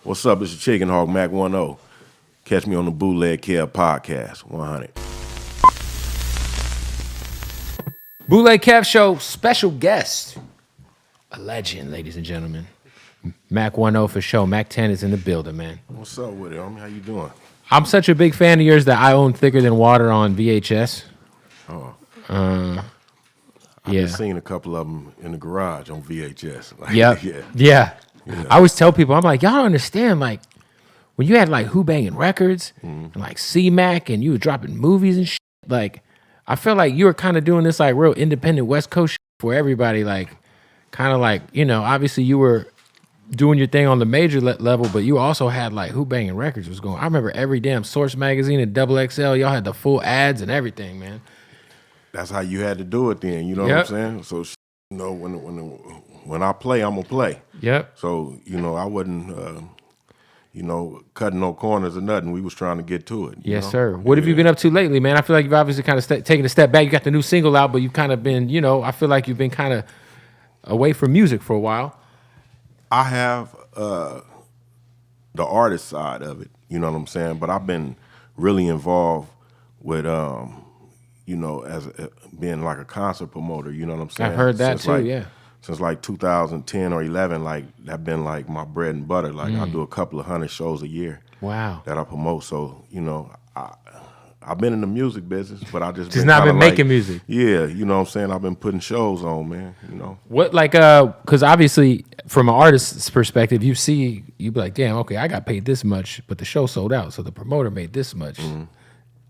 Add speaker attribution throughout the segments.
Speaker 1: What's up? It's your Chicken Hawk, Mack 10. Catch me on the Bootleg podcast, 100.
Speaker 2: Bootleg Kev Show special guest, a legend, ladies and gentlemen. Mack 10 for show. Mack 10 is in the building, man.
Speaker 1: What's up with it, homie? How you doing?
Speaker 2: I'm such a big fan of yours that I own Thicker Than Water on VHS.
Speaker 1: Oh.
Speaker 2: Yeah.
Speaker 1: I've seen a couple of them in the garage on VHS. Like,
Speaker 2: Yep. Yeah. I always tell people, I'm like, y'all don't understand, like, when you had, like, Who Banging Records and, like, C-Mac and you were dropping movies and shit, like, I feel like you were kind of doing this, like, real independent West Coast shit for everybody, like, kind of like, you know, obviously you were doing your thing on the major level, but you also had, like, Who Banging Records was going. I remember every damn Source magazine and XXL, y'all had the full ads and everything, man.
Speaker 1: That's how you had to do it then, you know what I'm saying? So, you know, when I play, I'm going to play.
Speaker 2: Yep.
Speaker 1: So, you know, I wasn't, cutting no corners or nothing. We was trying to get to it.
Speaker 2: Yes, sir. What have you been up to lately, man? I feel like you've obviously kind of taken a step back. You got the new single out, but you've kind of been, you know, I feel like you've been kind of away from music for a while.
Speaker 1: I have the artist side of it, you know what I'm saying? But I've been really involved with, as being like a concert promoter, you know what I'm saying?
Speaker 2: I've heard that too,
Speaker 1: Since like 2010 or 11, like that been like my bread and butter. Like I do a couple of 100 shows a year.
Speaker 2: Wow.
Speaker 1: That I promote. So, you know, I've been in the music business, but I just
Speaker 2: not been making music.
Speaker 1: Yeah, you know what I'm saying? I've been putting shows on, man, you know.
Speaker 2: What, like, because obviously from an artist's perspective, you be like, damn, okay, I got paid this much, but the show sold out, so the promoter made this much.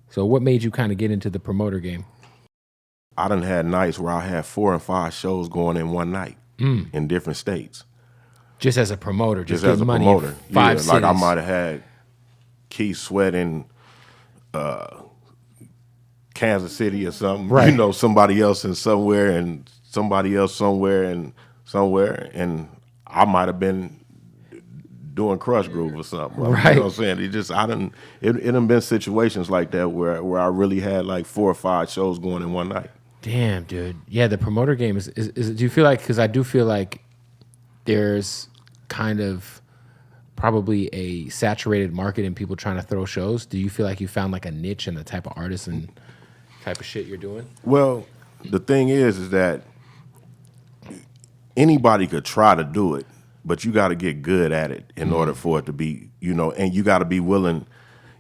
Speaker 2: So what made you kind of get into the promoter game?
Speaker 1: I done had nights where I had 4 and 5 shows going in one night in different states.
Speaker 2: Just as a promoter, just
Speaker 1: as a
Speaker 2: money
Speaker 1: promoter.
Speaker 2: in 5 cities.
Speaker 1: Like I might have had Keith Sweat in Kansas City or something.
Speaker 2: Right.
Speaker 1: You know, somebody else in somewhere and somebody else somewhere and somewhere. And I might have been doing Crush Groove or something.
Speaker 2: Right.
Speaker 1: You know what I'm saying? It done been situations like that where I really had like 4 or 5 shows going in one night.
Speaker 2: Damn, dude. Yeah, the promoter game is do you feel like, because I do feel like there's kind of probably a saturated market in people trying to throw shows. Do you feel like you found like a niche in the type of artists and type of shit you're doing?
Speaker 1: Well, the thing is that anybody could try to do it, but you got to get good at it in order for it to be, you know, and you got to be willing.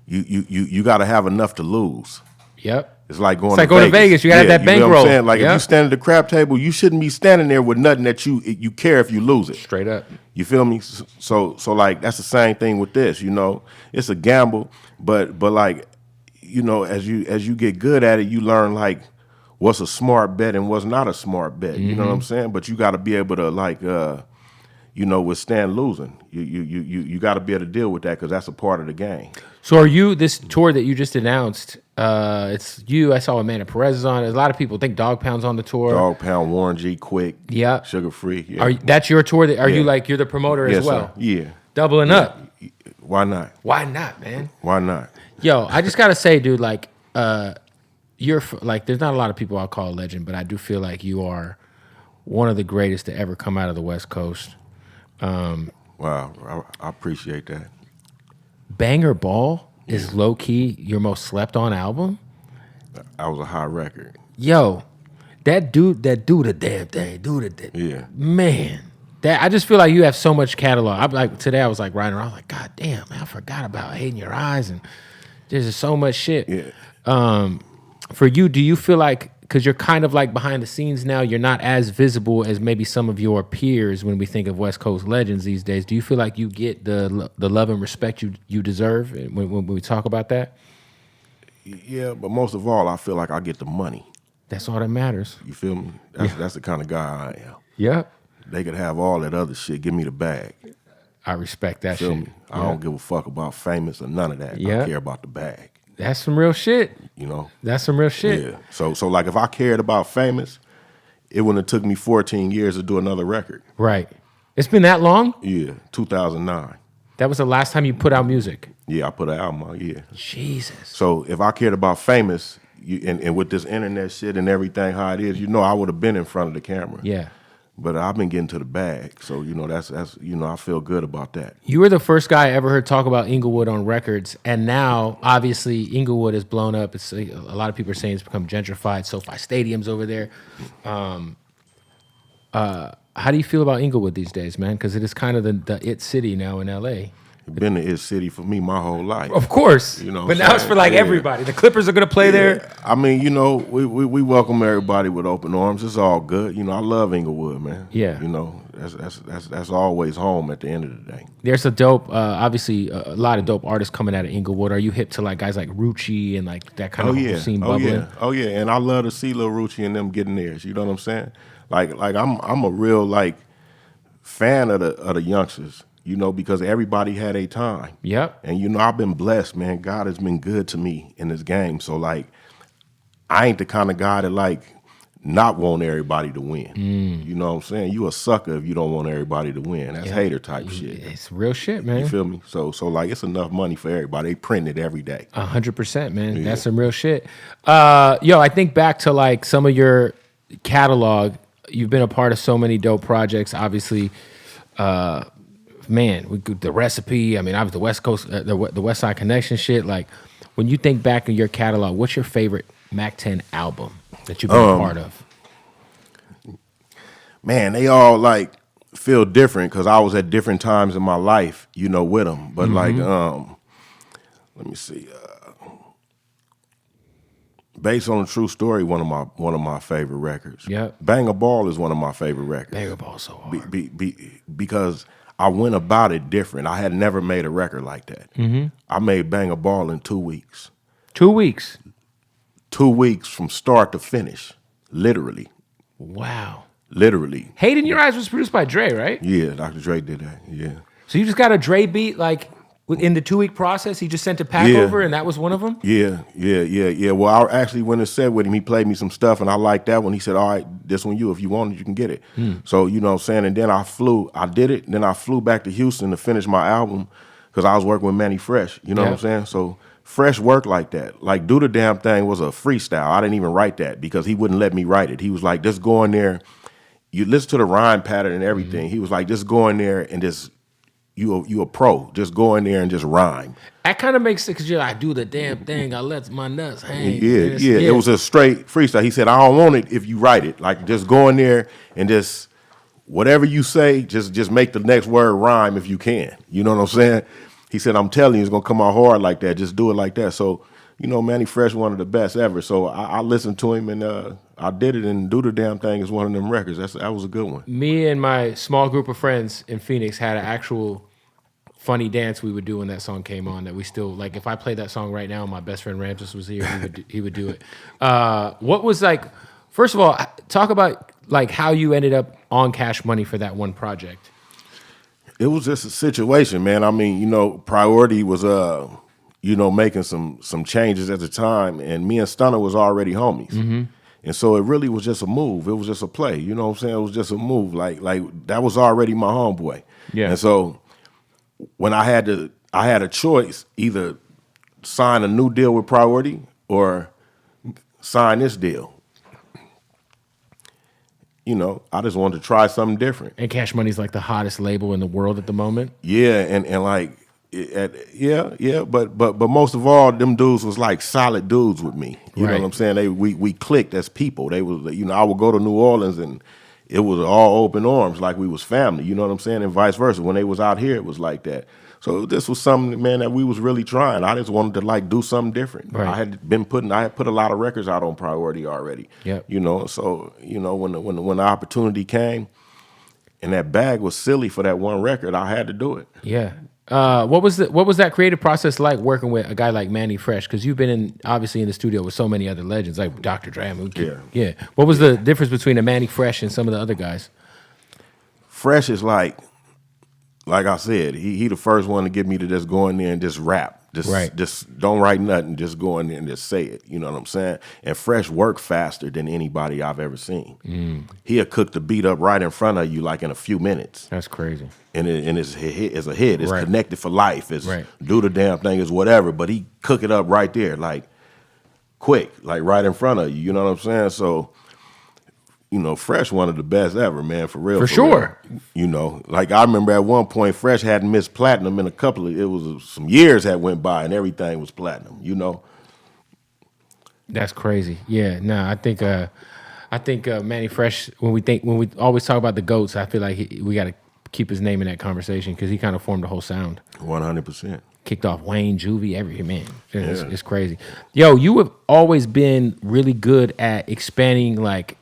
Speaker 1: You got to have enough to lose.
Speaker 2: Yep.
Speaker 1: It's like going
Speaker 2: to Vegas. You got to have that
Speaker 1: bankroll.
Speaker 2: bankroll.
Speaker 1: You know what I'm saying? Like if you stand at the crap table, you shouldn't be standing there with nothing that you care if you lose it.
Speaker 2: Straight up.
Speaker 1: You feel me? So like that's the same thing with this. You know, it's a gamble, but like, you know, as you get good at it, you learn like what's a smart bet and what's not a smart bet. You know what I'm saying? But you got to be able to like. Withstand losing. You got to be able to deal with that because that's a part of the game.
Speaker 2: So are you, this tour that you just announced, it's you, I saw Amanda Perez is on it. A lot of people think Dog Pound's on the tour.
Speaker 1: Dog Pound, Warren G, Quick,
Speaker 2: yeah,
Speaker 1: Sugar Free. Yeah.
Speaker 2: That's your tour? Are you like, you're the promoter as well?
Speaker 1: Sir. Yeah.
Speaker 2: Doubling up.
Speaker 1: Why not?
Speaker 2: Why not, man?
Speaker 1: Why not?
Speaker 2: Yo, I just got to say, dude, like, you're, like, there's not a lot of people I'll call a legend, but I do feel like you are one of the greatest to ever come out of the West Coast.
Speaker 1: Wow, I appreciate that.
Speaker 2: Banger Ball is low key your most slept on album.
Speaker 1: That was a high record.
Speaker 2: Yo, that dude, the damn thing,
Speaker 1: yeah,
Speaker 2: man. That I just feel like you have so much catalog. I'm like today, I was like riding around, like, God damn, man, I forgot about Hate in Your Eyes, and there's just so much shit.
Speaker 1: Yeah.
Speaker 2: For you, do you feel like, because you're kind of like behind the scenes now, you're not as visible as maybe some of your peers when we think of West Coast legends these days. Do you feel like you get the love and respect you deserve when we talk about that?
Speaker 1: Yeah, but most of all, I feel like I get the money.
Speaker 2: That's all that matters.
Speaker 1: You feel me? That's the kind of guy I am.
Speaker 2: Yeah.
Speaker 1: They could have all that other shit. Give me the bag.
Speaker 2: I respect that
Speaker 1: feel
Speaker 2: shit.
Speaker 1: Me? I don't give a fuck about famous or none of that. I care about the bag.
Speaker 2: That's some real shit.
Speaker 1: You know?
Speaker 2: That's some real shit.
Speaker 1: Yeah. So like if I cared about famous, it wouldn't have took me 14 years to do another record.
Speaker 2: Right. It's been that long?
Speaker 1: Yeah, 2009.
Speaker 2: That was the last time you put out music?
Speaker 1: Yeah, I put an album out, yeah.
Speaker 2: Jesus.
Speaker 1: So if I cared about famous, and with this internet shit and everything, how it is, you know I would have been in front of the camera.
Speaker 2: Yeah.
Speaker 1: But I've been getting to the bag, so that's I feel good about that.
Speaker 2: You were the first guy I ever heard talk about Inglewood on records, and now obviously Inglewood has blown up. It's a lot of people are saying it's become gentrified. SoFi Stadium's over there. How do you feel about Inglewood these days, man? Because it is kind of the it city now in LA.
Speaker 1: It's been the it city for me my whole life.
Speaker 2: Of course, but now it's for like everybody. The Clippers are gonna play there.
Speaker 1: I mean, we welcome everybody with open arms. It's all good. I love Inglewood, man.
Speaker 2: Yeah.
Speaker 1: That's always home at the end of the day.
Speaker 2: There's a dope, obviously a lot of dope artists coming out of Inglewood. Are you hip to like guys like Rucci and like that kind of scene bubbling?
Speaker 1: Oh yeah, and I love to see Lil Rucci and them getting theirs. You know what I'm saying? Like I'm a real like fan of the youngsters. Because everybody had a time.
Speaker 2: Yep.
Speaker 1: And I've been blessed, man. God has been good to me in this game. So like, I ain't the kind of guy that like not want everybody to win. You know what I'm saying? You a sucker if you don't want everybody to win. That's hater type shit.
Speaker 2: It's real shit, man.
Speaker 1: You feel me? So like, it's enough money for everybody. They print it every day.
Speaker 2: 100%, man. Yeah. That's some real shit. I think back to like some of your catalog. You've been a part of so many dope projects. Obviously, the recipe. I mean, I was the West Coast, the Westside Connection shit. Like, when you think back in your catalog, what's your favorite Mack 10 album that you've been a part of?
Speaker 1: Man, they all like feel different because I was at different times in my life, with them. But like, let me see. Based on a true story, one of my favorite records.
Speaker 2: Yeah,
Speaker 1: Bang a Ball is one of my favorite records.
Speaker 2: Bang a Ball so hard
Speaker 1: because I went about it different. I had never made a record like that. I made Bang a Ball in 2 weeks.
Speaker 2: 2 weeks.
Speaker 1: 2 weeks from start to finish, literally.
Speaker 2: Wow.
Speaker 1: Literally.
Speaker 2: Hate in Your Eyes was produced by Dre, right?
Speaker 1: Yeah, Dr. Dre did that. Yeah.
Speaker 2: So you just got a Dre beat like in the 2 week process? He just sent a pack over, and that was one of them.
Speaker 1: Yeah. Well, I actually went and said with him. He played me some stuff, and I liked that one. He said, "All right, this one if you want it, you can get it." So you know what I'm saying. And then I did it. And then I flew back to Houston to finish my album because I was working with Manny Fresh. You know what I'm saying? So Fresh worked like that. Like Do the Damn Thing was a freestyle. I didn't even write that because he wouldn't let me write it. He was like, just go in there. You listen to the rhyme pattern and everything. He was like, just go in there and just. You a pro. Just go in there and just rhyme.
Speaker 2: That kind of makes sense because I do the damn thing. I let my nuts hang.
Speaker 1: Yeah. It was a straight freestyle. He said, I don't want it if you write it. Like, just go in there and just, whatever you say, just make the next word rhyme if you can. You know what I'm saying? He said, I'm telling you, it's going to come out hard like that. Just do it like that. So, Manny Fresh, one of the best ever. So I listened to him and I did it, and Do the Damn Thing is one of them records. That was a good one.
Speaker 2: Me and my small group of friends in Phoenix had an actual funny dance we would do when that song came on that we still, like, if I played that song right now and my best friend Ramses was here, he would do it. What was like, first of all, talk about like how you ended up on Cash Money for that one project.
Speaker 1: It was just a situation, man. I mean, Priority was making some changes at the time, and me and Stunner was already homies. And so it really was just a move. It was just a play. You know what I'm saying? It was just a move. Like that was already my homeboy.
Speaker 2: Yeah.
Speaker 1: And so when I had a choice, either sign a new deal with Priority or sign this deal. I just wanted to try something different.
Speaker 2: And Cash Money's like the hottest label in the world at the moment.
Speaker 1: Yeah, and like but most of all, them dudes was like solid dudes with me. You know what I'm saying? We clicked as people. They was, I would go to New Orleans and it was all open arms, like we was family. You know what I'm saying? And vice versa. When they was out here, it was like that. So this was something, man, that we was really trying. I just wanted to like do something different. Right. I had put a lot of records out on Priority already.
Speaker 2: Yep.
Speaker 1: So when the opportunity came, and that bag was silly for that one record, I had to do it.
Speaker 2: Yeah. What was that creative process like working with a guy like Manny Fresh? Because you've been obviously in the studio with so many other legends like Dr. Dre. Yeah. What was the difference between a Manny Fresh and some of the other guys?
Speaker 1: Fresh is like I said, he the first one to get me to just go in there and just rap. Just don't write nothing. Just go in there and just say it. You know what I'm saying? And Fresh worked faster than anybody I've ever seen. He'll cook the beat up right in front of you like in a few minutes.
Speaker 2: That's crazy.
Speaker 1: And it's a hit. It's connected for life. It's Do the Damn Thing. It's whatever. But he cook it up right there, like quick, like right in front of you. You know what I'm saying? So you know, Fresh one of the best ever, man, for real.
Speaker 2: For sure.
Speaker 1: Real. You know, like I remember at one point, Fresh hadn't missed platinum in it was some years that went by and everything was platinum, you know.
Speaker 2: That's crazy. Yeah, no, I think Manny Fresh. When we always talk about the goats, I feel like we got to keep his name in that conversation because he kind of formed the whole sound.
Speaker 1: 100%.
Speaker 2: Kicked off Wayne, Juvie, every man. It's crazy. Yo, you have always been really good at expanding like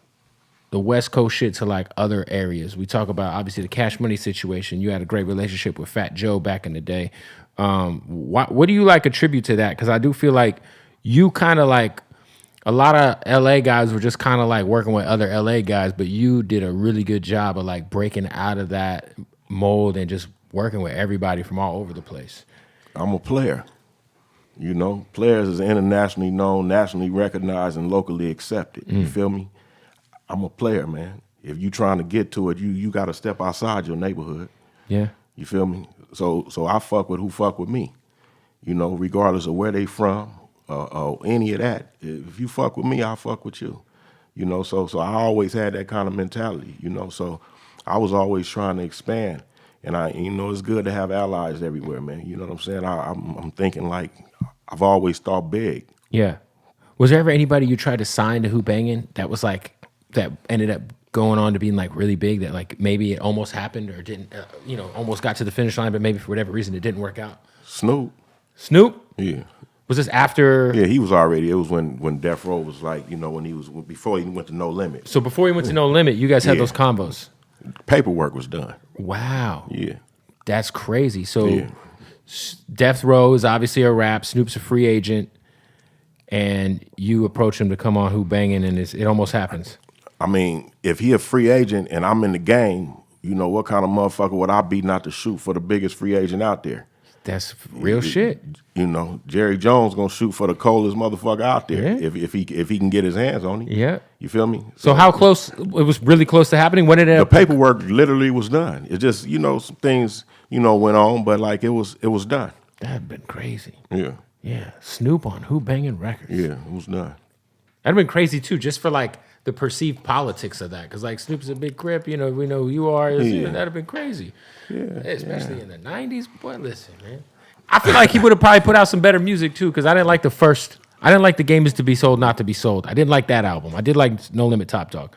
Speaker 2: the West Coast shit to like other areas. We talk about obviously the Cash Money situation. You had a great relationship with Fat Joe back in the day. What do you like attribute to that? Because I do feel like you kind of like a lot of LA guys were just kind of like working with other LA guys, but you did a really good job of like breaking out of that mold and just working with everybody from all over the place.
Speaker 1: I'm a player. You know, players is internationally known, nationally recognized, and locally accepted. You feel me? I'm a player, man. If you trying to get to it, you got to step outside your neighborhood.
Speaker 2: Yeah.
Speaker 1: You feel me? So I fuck with who fuck with me. You know, regardless of where they from or any of that. If you fuck with me, I'll fuck with you. You know, so I always had that kind of mentality. You know, so I was always trying to expand. And it's good to have allies everywhere, man. You know what I'm saying? I'm thinking like I've always thought big.
Speaker 2: Yeah. Was there ever anybody you tried to sign to Who Bangin' that was like that ended up going on to being like really big that like maybe it almost happened or didn't, almost got to the finish line, but maybe for whatever reason it didn't work out?
Speaker 1: Snoop.
Speaker 2: Yeah. Was this after?
Speaker 1: Yeah, he was already. It was when Death Row was like, before he went to No Limit.
Speaker 2: So before he went to No Limit, you guys had those combos.
Speaker 1: Paperwork was done.
Speaker 2: Wow.
Speaker 1: Yeah.
Speaker 2: That's crazy. So Death Row is obviously a rap. Snoop's a free agent. And you approach him to come on Who Bangin' and it almost happens.
Speaker 1: I mean, if he a free agent and I'm in the game, you know, what kind of motherfucker would I be not to shoot for the biggest free agent out there?
Speaker 2: That's real shit.
Speaker 1: You know, Jerry Jones gonna shoot for the coldest motherfucker out there if he can get his hands on him.
Speaker 2: Yeah.
Speaker 1: You feel me?
Speaker 2: So how close? It was really close to happening. When did it?
Speaker 1: The paperwork literally was done. It just some things went on, but like it was done.
Speaker 2: That'd been crazy.
Speaker 1: Yeah.
Speaker 2: Yeah. Snoop on Who Bangin' Records.
Speaker 1: Yeah, it was done.
Speaker 2: That'd been crazy too, just for like the perceived politics of that. Because like Snoop's a big crip, we know who you are. That'd have been crazy.
Speaker 1: Yeah.
Speaker 2: Especially in the 90s. Boy, listen, man. I feel like he would have probably put out some better music too, because I didn't like the Game Is to Be Sold, Not to Be Sold. I didn't like that album. I did like No Limit Top Dog.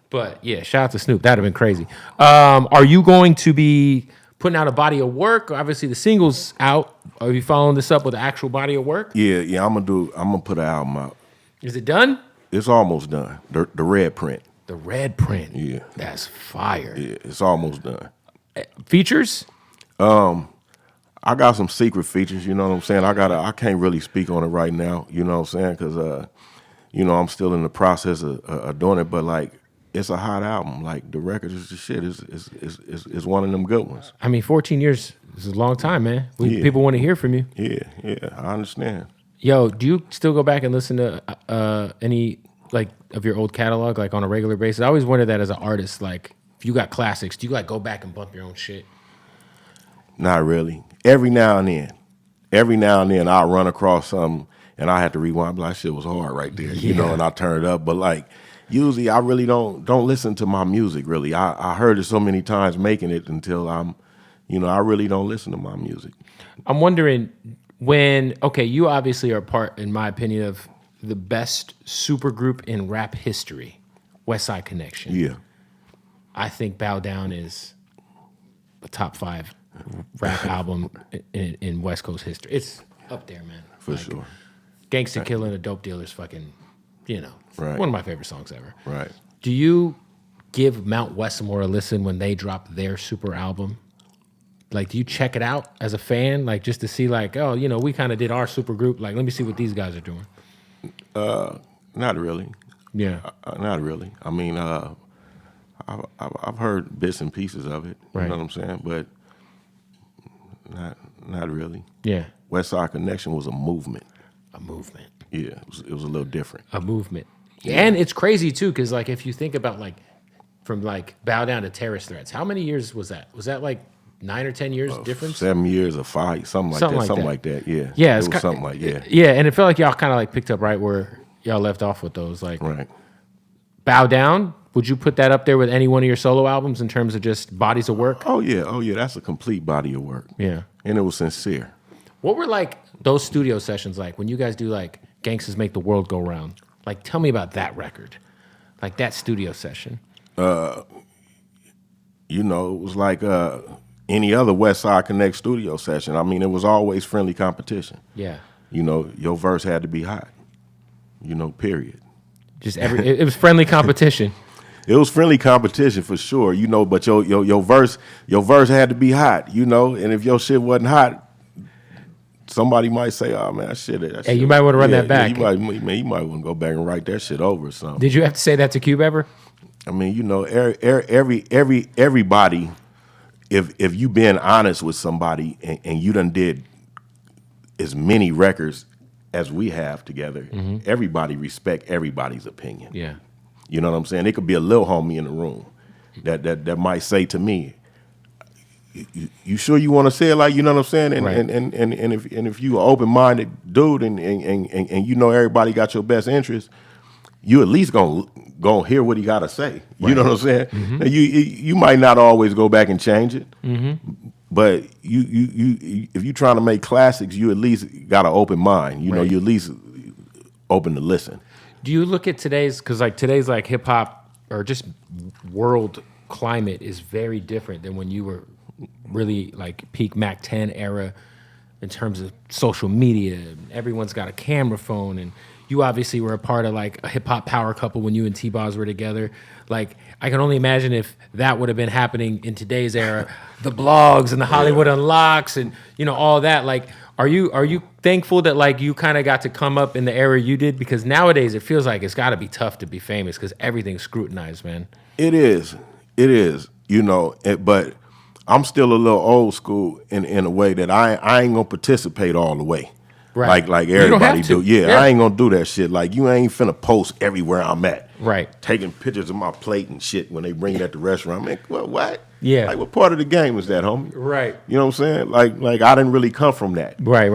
Speaker 2: But yeah, shout out to Snoop. That'd have been crazy. Are you going to be putting out a body of work? Obviously the single's out. Are you following this up with an actual body of work?
Speaker 1: Yeah, I'm gonna put an album out.
Speaker 2: Is it done?
Speaker 1: It's almost done. The red print.
Speaker 2: The red print.
Speaker 1: Yeah.
Speaker 2: That's fire.
Speaker 1: Yeah, it's almost done.
Speaker 2: Features?
Speaker 1: I got some secret features, you know what I'm saying? I can't really speak on it right now, you know what I'm saying? Because, I'm still in the process of doing it, but like, it's a hot album. Like, the record is the shit. It's one of them good ones.
Speaker 2: I mean, 14 years is a long time, man. People want to hear from you.
Speaker 1: Yeah, I understand.
Speaker 2: Yo, do you still go back and listen to any, like, of your old catalog, like, on a regular basis? I always wondered that as an artist, like, if you got classics, do you, like, go back and bump your own shit?
Speaker 1: Not really. Every now and then I'll run across something and I have to rewind. Like, shit was hard right there, and I turn it up. But like, usually I really don't listen to my music really. I heard it so many times making it until I really don't listen to my music.
Speaker 2: I'm wondering you obviously are part, in my opinion, of the best supergroup in rap history, Westside Connection.
Speaker 1: Yeah.
Speaker 2: I think Bow Down is a top 5 rap album in West Coast history. It's up there, man.
Speaker 1: For sure.
Speaker 2: Gangsta Killin' a Dope Dealer's fucking,
Speaker 1: right.
Speaker 2: One of my favorite songs ever.
Speaker 1: Right.
Speaker 3: Do you give Mount Westmore a listen when they drop their super album? Like, do you check it out as a fan, like just to see, like, oh, we kind of did our super group. Like, let me see what these guys are doing.
Speaker 1: Not really.
Speaker 3: Yeah.
Speaker 1: Not really. I mean, I've heard bits and pieces of it. You
Speaker 3: Right.
Speaker 1: know what I'm saying? But not really.
Speaker 3: Yeah.
Speaker 1: Westside Connection was a movement.
Speaker 3: A movement.
Speaker 1: Yeah, it was a little different.
Speaker 3: A movement. And it's crazy too, because like if you think about like from like Bow Down to Terrorist Threats, how many years was that? Was that like 9 or 10 years difference?
Speaker 1: 7 years of 5, something like that. Yeah.
Speaker 3: Yeah,
Speaker 1: it was something like
Speaker 3: Yeah, and it felt like y'all kind of like picked up right where y'all left off with those. Like,
Speaker 1: right.
Speaker 2: Bow Down, would you put that up there with any one of your solo albums in terms of just bodies of work?
Speaker 1: Oh yeah, that's a complete body of work.
Speaker 2: Yeah.
Speaker 1: And it was sincere.
Speaker 2: What were like those studio sessions like when you guys do like Gangsters Make the World Go Round? Like, tell me about that record, like that studio session.
Speaker 1: You know, it was like any other Westside Connect studio session. I mean, it was always friendly competition.
Speaker 2: Yeah.
Speaker 1: You know, your verse had to be hot. You know, period.
Speaker 2: Just it was friendly competition.
Speaker 1: It was friendly competition for sure, you know, but your verse had to be hot, you know, and if your shit wasn't hot, somebody might say, "Oh man, that shit."
Speaker 2: Hey, you might want to run that back.
Speaker 1: You might want to go back and write that shit over or something.
Speaker 2: Did you have to say that to Cube ever?
Speaker 1: I mean, you know, everybody, if you being honest with somebody and you done did as many records as we have together, everybody respect everybody's opinion.
Speaker 2: Yeah.
Speaker 1: You know what I'm saying? It could be a little homie in the room that might say to me, "You sure you want to say it like?" You know what I'm saying? And
Speaker 2: Right.
Speaker 1: and if you an open minded dude and you know everybody got your best interest, you at least gonna hear what he got to say. You know what I'm saying? Now, you might not always go back and change it, but you if you trying to make classics, you at least got an open mind. You know, you at least open to listen.
Speaker 2: Do you look at today's, because like today's like hip hop or just world climate is very different than when you were really like peak Mac 10 era in terms of social media. Everyone's got a camera phone, and you obviously were a part of like a hip hop power couple when you and T-Boz were together. Like, I can only imagine if that would have been happening in today's era, the blogs and the Hollywood Unlocks and, you know, all that. Like, are you thankful that like you kind of got to come up in the era you did? Because nowadays it feels like it's got to be tough to be famous because everything's scrutinized, man.
Speaker 1: It is, you know, but I'm still a little old school in a way that I ain't gonna participate all the way.
Speaker 2: Right.
Speaker 1: Like
Speaker 2: You don't
Speaker 1: everybody
Speaker 2: have to.
Speaker 1: do. Yeah,
Speaker 2: Yeah.
Speaker 1: I ain't gonna do that shit. Like, you ain't finna post everywhere I'm at.
Speaker 2: Right.
Speaker 1: Taking pictures of my plate and shit when they bring it at the restaurant. Man, what?
Speaker 2: Yeah.
Speaker 1: Like, what part of the game is that, homie?
Speaker 2: Right.
Speaker 1: You know what I'm saying? Like I didn't really come from that.
Speaker 2: Right.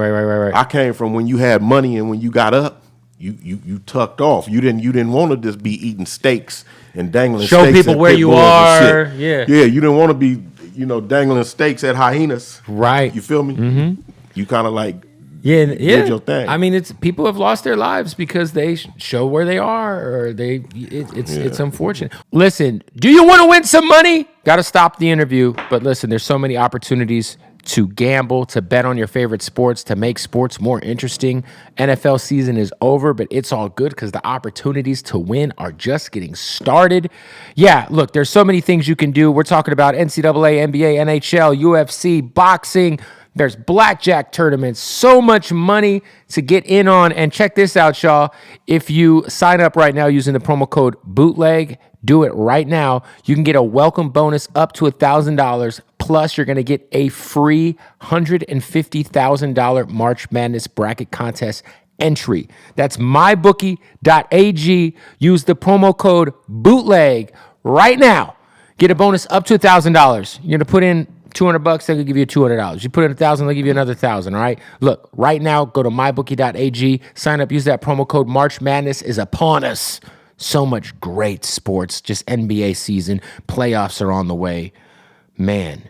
Speaker 1: I came from when you had money and when you got up, you tucked off. You didn't want to just be eating steaks and dangling
Speaker 2: Show
Speaker 1: steaks
Speaker 2: people
Speaker 1: at
Speaker 2: where
Speaker 1: pit
Speaker 2: you
Speaker 1: bulls and
Speaker 2: are.
Speaker 1: shit.
Speaker 2: Yeah.
Speaker 1: Yeah, you didn't want to be, you know, dangling steaks at hyenas.
Speaker 2: Right.
Speaker 1: You feel me? Mm-hmm. You kind of like
Speaker 2: Yeah,
Speaker 1: did your thing.
Speaker 2: I mean, it's people have lost their lives because they show where they are, or it's unfortunate. Listen, do you want to win some money? Got to stop the interview. But listen, there's so many opportunities to gamble, to bet on your favorite sports, to make sports more interesting. NFL season is over, but it's all good because the opportunities to win are just getting started. Yeah, look, there's so many things you can do. We're talking about NCAA, NBA, NHL, UFC, boxing. There's blackjack tournaments, so much money to get in on. And check this out, y'all. If you sign up right now using the promo code BOOTLEG, do it right now. You can get a welcome bonus up to $1,000. Plus, you're going to get a free $150,000 March Madness bracket contest entry. That's mybookie.ag. Use the promo code BOOTLEG right now. Get a bonus up to $1,000. You're going to put in $200, they'll give you $200. You put in $1,000, they'll give you another $1,000. All right. Look, right now, go to mybookie.ag, sign up, use that promo code. March Madness is upon us. So much great sports. Just NBA season. Playoffs are on the way. Man,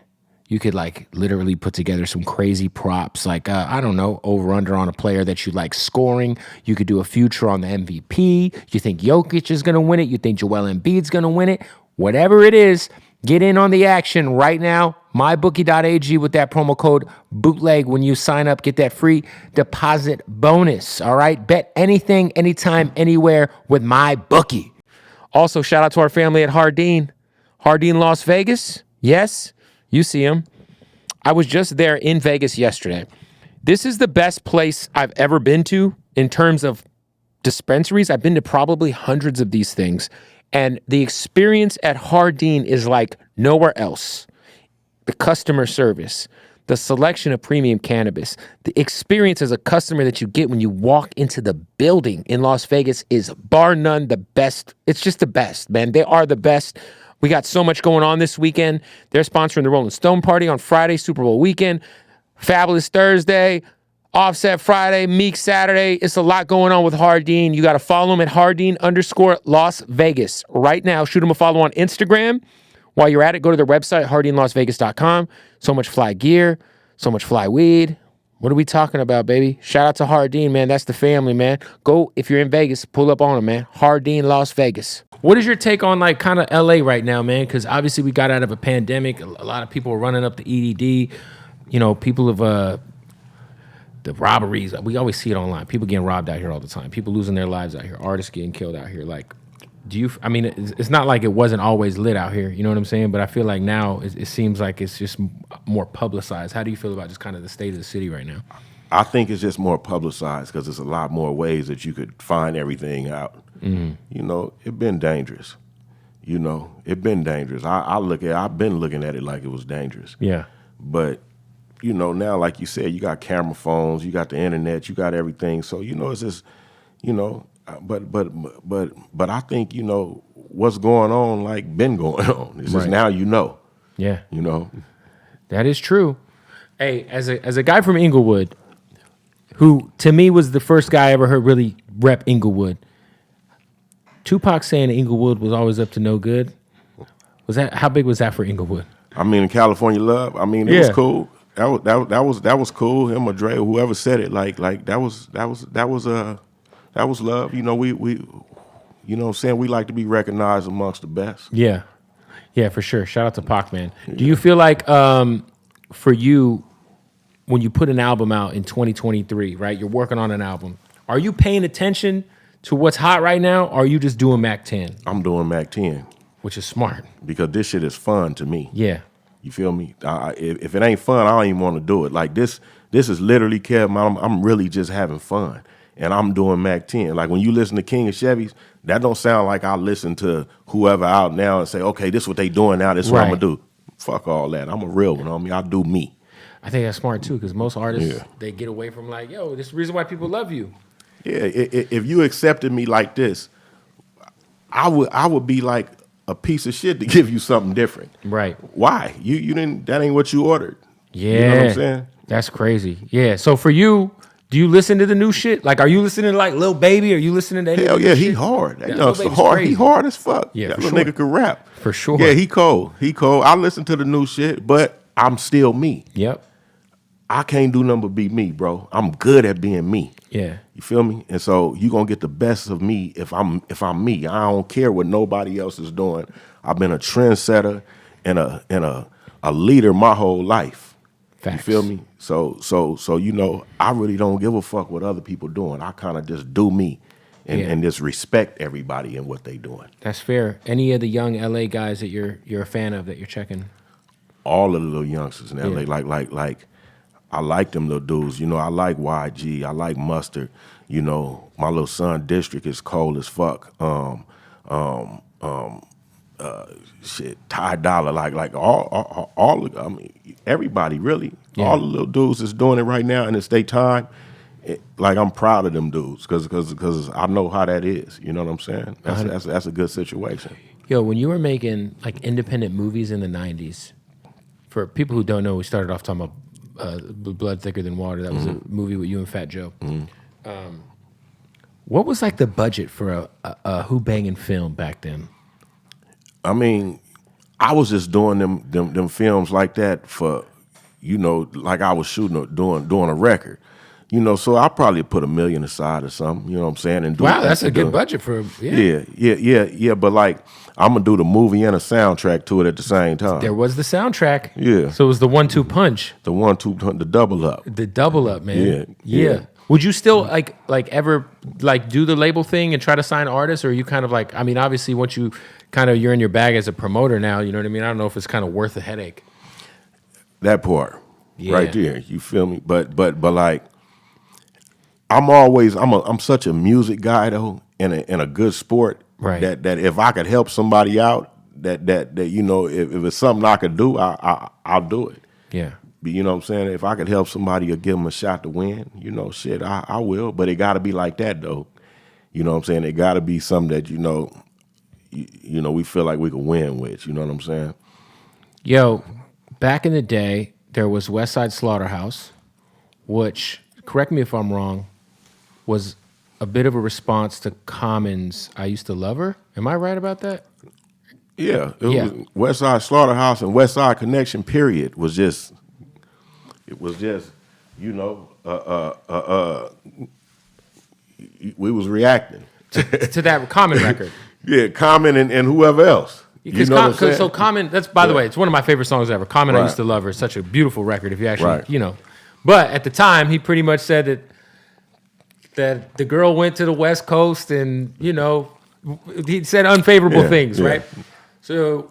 Speaker 2: you could like literally put together some crazy props. Like, I don't know, over under on a player that you like scoring. You could do a future on the MVP. You think Jokic is going to win it. You think Joel Embiid's going to win it. Whatever it is, get in on the action right now. MyBookie.ag with that promo code BOOTLEG. When you sign up, get that free deposit bonus. All right? Bet anything, anytime, anywhere with MyBookie. Also, shout out to our family at Hardin. Hardin, Las Vegas. Yes, you see them. I was just there in Vegas yesterday. This is the best place I've ever been to in terms of dispensaries. I've been to probably hundreds of these things. And the experience at Hardin is like nowhere else. The customer service, the selection of premium cannabis, the experience as a customer that you get when you walk into the building in Las Vegas is bar none the best. It's just the best, man. They are the best. We got so much going on this weekend. They're sponsoring the Rolling Stone Party on Friday, Super Bowl weekend, Fabulous Thursday, Offset Friday, Meek Saturday. It's a lot going on with Hardeen. You got to follow him at Hardeen_Las Vegas. Right now, shoot him a follow on Instagram. While you're at it, go to their website, HardeenLasVegas.com. So much fly gear, so much fly weed. What are we talking about, baby? Shout out to Hardeen, man. That's the family, man. Go, if you're in Vegas, pull up on him, man. Hardeen, Las Vegas. What is your take on like kind of LA right now, man? Because obviously we got out of a pandemic. A lot of people are running up the EDD. You know, people have the robberies. We always see it online. People getting robbed out here all the time. People losing their lives out here. Artists getting killed out here. Like, I mean, it's not like it wasn't always lit out here. You know what I'm saying? But I feel like now it seems like it's just more publicized. How do you feel about just kind of the state of the city right now?
Speaker 1: I think it's just more publicized because there's a lot more ways that you could find everything out. You know, it been dangerous. You know, it been dangerous. I've been looking at it like it was dangerous.
Speaker 2: Yeah.
Speaker 1: But, you know, now, like you said, you got camera phones, you got the internet, you got everything. So, you know, it's just, you know, but I think, you know, what's going on, like, been going on. It's just now you know.
Speaker 2: Yeah.
Speaker 1: You know?
Speaker 2: That is true. Hey, as a guy from Inglewood, who to me was the first guy I ever heard really rep Inglewood, Tupac saying Inglewood was always up to no good. How big was that for Inglewood?
Speaker 1: I mean, in California Love, I mean, it was cool. That was cool. Him or Dre or whoever said it, like that was love. You know, we you know what I'm saying, we like to be recognized amongst the best.
Speaker 2: Yeah. Yeah, for sure. Shout out to Pac, man. Do you feel like for you, when you put an album out in 2023, right? You're working on an album. Are you paying attention to what's hot right now, or are you just doing Mac 10? I'm
Speaker 1: doing Mac 10.
Speaker 2: Which is smart.
Speaker 1: Because this shit is fun to me.
Speaker 2: Yeah.
Speaker 1: You feel me? If it ain't fun, I don't even want to do it. Like this is literally, Kev, I'm really just having fun. And I'm doing Mac 10. Like when you listen to King of Chevys, that don't sound like I listen to whoever out now and say, okay, this is what they doing now, this is what I'm going to do. Fuck all that. I'm a real one on me. I do me.
Speaker 2: I think that's smart too, because most artists, they get away from like, yo, this is the reason why people love you.
Speaker 1: Yeah, if you accepted me like this, I would be like a piece of shit to give you something different.
Speaker 2: Right.
Speaker 1: Why? You didn't, that ain't what you ordered.
Speaker 2: Yeah.
Speaker 1: You know what I'm saying?
Speaker 2: That's crazy. Yeah. So for you, do you listen to the new shit? Like, are you listening to like Lil Baby? Are you listening to any
Speaker 1: Hell yeah, he
Speaker 2: shit?
Speaker 1: hard.
Speaker 2: That
Speaker 1: youngster hard. Crazy. He hard as fuck.
Speaker 2: Yeah,
Speaker 1: that
Speaker 2: for
Speaker 1: little
Speaker 2: sure.
Speaker 1: nigga can rap.
Speaker 2: For sure.
Speaker 1: Yeah, he cold. He cold. I listen to the new shit, but I'm still me.
Speaker 2: Yep.
Speaker 1: I can't do nothing but be me, bro. I'm good at being me.
Speaker 2: Yeah.
Speaker 1: You feel me? And so you gonna get the best of me if I'm me. I don't care what nobody else is doing. I've been a trendsetter and a leader my whole life.
Speaker 2: Facts.
Speaker 1: You feel me? So you know, I really don't give a fuck what other people doing. I kind of just do me and just respect everybody and what they doing.
Speaker 2: That's fair. Any of the young LA guys that you're a fan of that you're checking?
Speaker 1: All of the little youngsters in LA, like I like them little dudes. You know, I like YG. I like Mustard. You know, my little son District is cold as fuck. Shit, Ty Dolla, like all I mean, everybody really. Yeah. All the little dudes is doing it right now, and it's their time. Like I'm proud of them dudes because I know how that is. You know what I'm saying? That's a good situation.
Speaker 2: Yo, when you were making like independent movies in the '90s, for people who don't know, we started off talking about Blood Thicker Than Water. That was a movie with you and Fat Joe. What was like the budget for a Who Bangin' film back then?
Speaker 1: I mean, I was just doing them films like that for, you know, like I was shooting doing a record. You know, so I probably put $1 million aside or something, you know what I'm saying? And
Speaker 2: wow, that's a good budget for
Speaker 1: Yeah, but like I'm gonna do the movie and a soundtrack to it at the same time.
Speaker 2: There was the soundtrack.
Speaker 1: Yeah.
Speaker 2: So it was the 1-2 punch.
Speaker 1: The 1-2, the double up.
Speaker 2: The double up, man.
Speaker 1: Yeah.
Speaker 2: Would you still like ever like do the label thing and try to sign artists, or are you kind of like, I mean, obviously once you you're in your bag as a promoter now, you know what I mean? I don't know if it's kind of worth the headache.
Speaker 1: That part. Right there. You feel me? But like I'm such a music guy though, and a good sport.
Speaker 2: Right.
Speaker 1: That if I could help somebody out, that you know, if it's something I could do, I'll do it.
Speaker 2: Yeah.
Speaker 1: But you know what I'm saying? If I could help somebody or give them a shot to win, you know, shit, I will. But it got to be like that though. You know what I'm saying? It got to be something that you know, we feel like we can win with. You know what I'm saying?
Speaker 2: Yo, back in the day, there was Westside Slaughterhouse, which correct me if I'm wrong, was a bit of a response to Common's "I Used to Love Her." Am I right about that?
Speaker 1: Yeah,
Speaker 2: Yeah.
Speaker 1: was Westside Slaughterhouse and Westside Connection. Period was just. It was just, you know, we was reacting.
Speaker 2: To that Common record.
Speaker 1: Yeah, Common and whoever else. You know what I'm saying?
Speaker 2: So Common, that's by the way, it's one of my favorite songs ever. Common, I
Speaker 1: Right.
Speaker 2: Used to Love Her. It's such a beautiful record. If you actually,
Speaker 1: Right.
Speaker 2: you know, but at the time, he pretty much said that the girl went to the West Coast, and you know, he said unfavorable
Speaker 1: Yeah,
Speaker 2: things,
Speaker 1: yeah.
Speaker 2: right? So.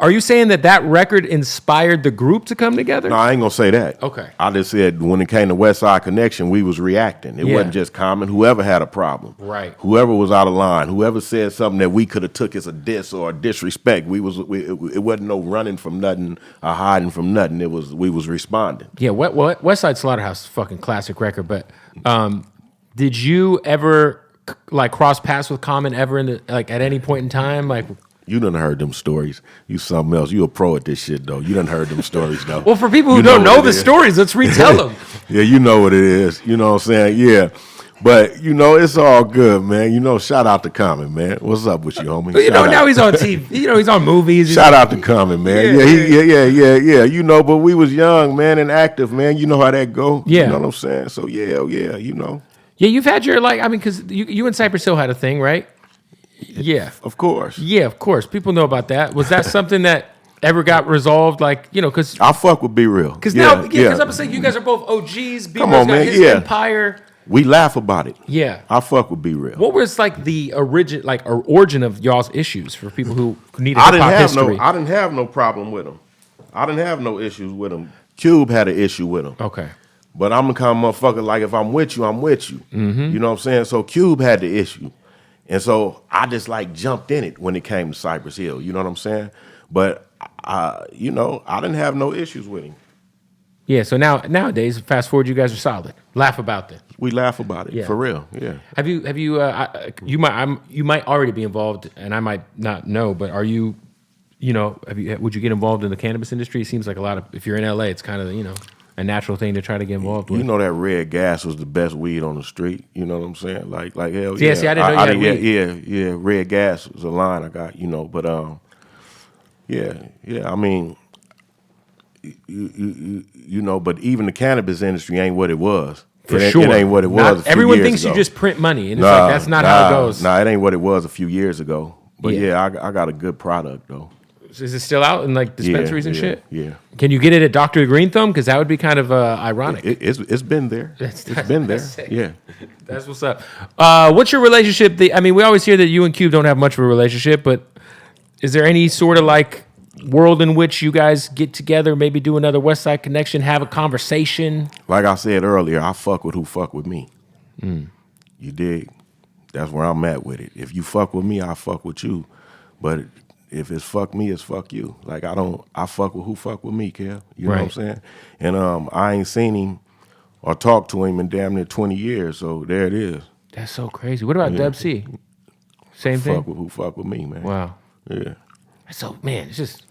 Speaker 2: Are you saying that record inspired the group to come together?
Speaker 1: No, I ain't gonna say that.
Speaker 2: Okay.
Speaker 1: I just said when it came to Westside Connection, we was reacting. It
Speaker 2: Yeah.
Speaker 1: wasn't just Common. Whoever had a problem,
Speaker 2: Right.
Speaker 1: Whoever was out of line, whoever said something that we could have took as a diss or a disrespect, it wasn't no running from nothing or hiding from nothing. We was responding.
Speaker 2: Yeah, Westside Slaughterhouse is a fucking classic record. But did you ever like cross paths with Common ever in the like at any point in time? Like,
Speaker 1: You done heard them stories. You something else. You a pro at this shit though. You done heard them stories though.
Speaker 2: well, for people who
Speaker 1: You
Speaker 2: don't know
Speaker 1: what
Speaker 2: the
Speaker 1: it is.
Speaker 2: stories, let's retell them.
Speaker 1: Yeah, you know what it is. You know what I'm saying? Yeah. But you know, it's all good, man. You know, shout out to Common, man. What's up with you, homie?
Speaker 2: You know,
Speaker 1: Shout
Speaker 2: now
Speaker 1: out.
Speaker 2: he's on TV. You know, he's on movies. He's
Speaker 1: Shout out to Common, man.
Speaker 2: Yeah,
Speaker 1: Yeah. You know, but we was young, man, and active, man. You know how that go.
Speaker 2: Yeah.
Speaker 1: You know what I'm saying? So yeah, you know.
Speaker 2: Yeah, you've had your like. I mean, because you and Cypress Hill had a thing, right? Yeah.
Speaker 1: Of course.
Speaker 2: Yeah, of course. People know about that. Was that something that ever got resolved? Like, you know, because
Speaker 1: I fuck with Be Real.
Speaker 2: now, because I'm saying you guys are both OGs.
Speaker 1: Come on,
Speaker 2: got
Speaker 1: man,
Speaker 2: his
Speaker 1: yeah.
Speaker 2: empire.
Speaker 1: We laugh about it.
Speaker 2: Yeah.
Speaker 1: I fuck with Be Real.
Speaker 2: What was like the origin of y'all's issues for people who need hip hop history?
Speaker 1: I didn't have no problem with him. I didn't have no issues with him. Cube had an issue with him.
Speaker 2: Okay.
Speaker 1: But I'm the kind of motherfucker, like, if I'm with you, I'm with you.
Speaker 2: Mm-hmm.
Speaker 1: You know what I'm saying? So Cube had the issue. And so I just, like, jumped in it when it came to Cypress Hill. You know what I'm saying? But, you know, I didn't have no issues with him.
Speaker 2: Yeah, so nowadays, fast forward, you guys are solid. Laugh about it.
Speaker 1: We laugh about it,
Speaker 2: Yeah.
Speaker 1: for real, yeah.
Speaker 2: Have you you might already be involved, and I might not know, but are you, you know, would you get involved in the cannabis industry? It seems like a lot of, if you're in LA, it's kind of, you know, a natural thing to try to get involved with.
Speaker 1: You know that red gas was the best weed on the street. You know what I'm saying? Like hell
Speaker 2: Yeah,
Speaker 1: yeah.
Speaker 2: see, I didn't know you had weed.
Speaker 1: Yeah. Red gas was a line I got. You know, but yeah. I mean, you know, but even the cannabis industry ain't what it was.
Speaker 2: For
Speaker 1: It
Speaker 2: sure.
Speaker 1: ain't what it was. a few
Speaker 2: Everyone
Speaker 1: years
Speaker 2: thinks
Speaker 1: ago.
Speaker 2: you just print money, and it's like that's not how it goes.
Speaker 1: Nah, it ain't what it was a few years ago. But
Speaker 2: Yeah.
Speaker 1: yeah, I got a good product though.
Speaker 2: Is it still out in like dispensaries and shit?
Speaker 1: Yeah.
Speaker 2: Can you get it at Dr. Green Thumb? Because that would be kind of ironic.
Speaker 1: It's been there. It's been there.
Speaker 2: that's sick.
Speaker 1: Yeah.
Speaker 2: That's what's up. What's your relationship? I mean, we always hear that you and Cube don't have much of a relationship, but is there any sort of like world in which you guys get together, maybe do another Westside Connection, have a conversation?
Speaker 1: Like I said earlier, I fuck with who fuck with me. You dig? That's where I'm at with it. If you fuck with me, I fuck with you. But if it's fuck me, it's fuck you. Like I fuck with who fuck with me, Kev. You know what I'm
Speaker 2: Right.
Speaker 1: saying? And I ain't seen him or talked to him in damn near 20 years. So there it is.
Speaker 2: That's so crazy. What about Dub C? Same thing?
Speaker 1: Fuck with who fuck with me, man.
Speaker 2: Wow.
Speaker 1: Yeah.
Speaker 2: So, man, it's just,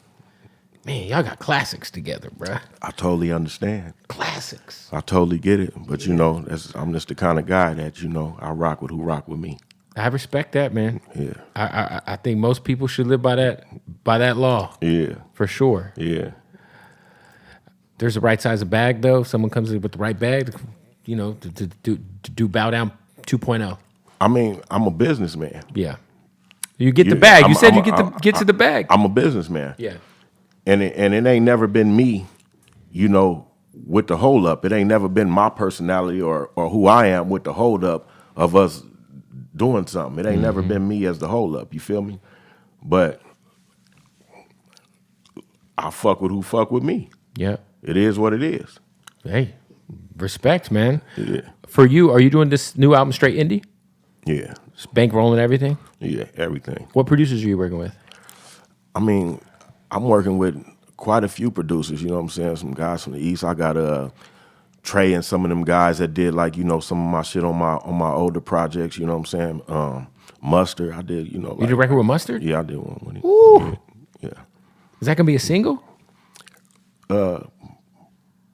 Speaker 2: man, y'all got classics together, bruh.
Speaker 1: I totally understand.
Speaker 2: Classics.
Speaker 1: I totally get it. But you know, I'm just the kind of guy that, you know, I rock with who rock with me.
Speaker 2: I respect that, man.
Speaker 1: Yeah.
Speaker 2: I think most people should live by that law,
Speaker 1: Yeah.
Speaker 2: for sure.
Speaker 1: Yeah.
Speaker 2: There's the right size of bag, though. If someone comes in with the right bag, you know, to do bow down 2.0.
Speaker 1: I mean, I'm a businessman.
Speaker 2: Yeah. You get the
Speaker 1: Yeah,
Speaker 2: bag. You
Speaker 1: I'm-
Speaker 2: said
Speaker 1: I'm-
Speaker 2: you get to the bag.
Speaker 1: I'm a businessman.
Speaker 2: Yeah.
Speaker 1: And it ain't never been me, you know, with the hold up. It ain't never been my personality or who I am with the hold up of us doing something. It ain't never been me as the hold up. You feel me? But I fuck with who fuck with me.
Speaker 2: Yeah.
Speaker 1: It is what it is.
Speaker 2: Hey, respect, man.
Speaker 1: Yeah.
Speaker 2: For you, are you doing this new album straight indie?
Speaker 1: Yeah.
Speaker 2: Just bankrolling everything?
Speaker 1: Yeah. Everything.
Speaker 2: What producers are you working with?
Speaker 1: I mean, I'm working with quite a few producers, you know what I'm saying? Some guys from the East. I got Trey and some of them guys that did, like, you know, some of my shit on my older projects, you know what I'm saying? Mustard, I did, you know.
Speaker 2: You did a record with Mustard?
Speaker 1: Yeah, I did one with him.
Speaker 2: Ooh.
Speaker 1: Yeah.
Speaker 2: Is that gonna be a single?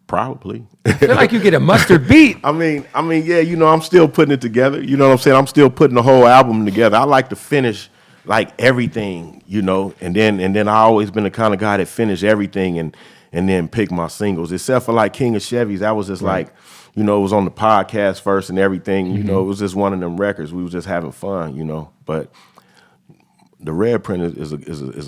Speaker 1: Probably.
Speaker 2: I feel like you get a mustard beat.
Speaker 1: I mean, yeah, you know, I'm still putting it together. You know what I'm saying? I'm still putting the whole album together. I like to finish like everything, you know, and then I always been the kind of guy that finish everything and then pick my singles. Except for like King of Chevys, that was just like, you know, it was on the podcast first and everything. You know, it was just one of them records. We was just having fun, you know. But the Red Print is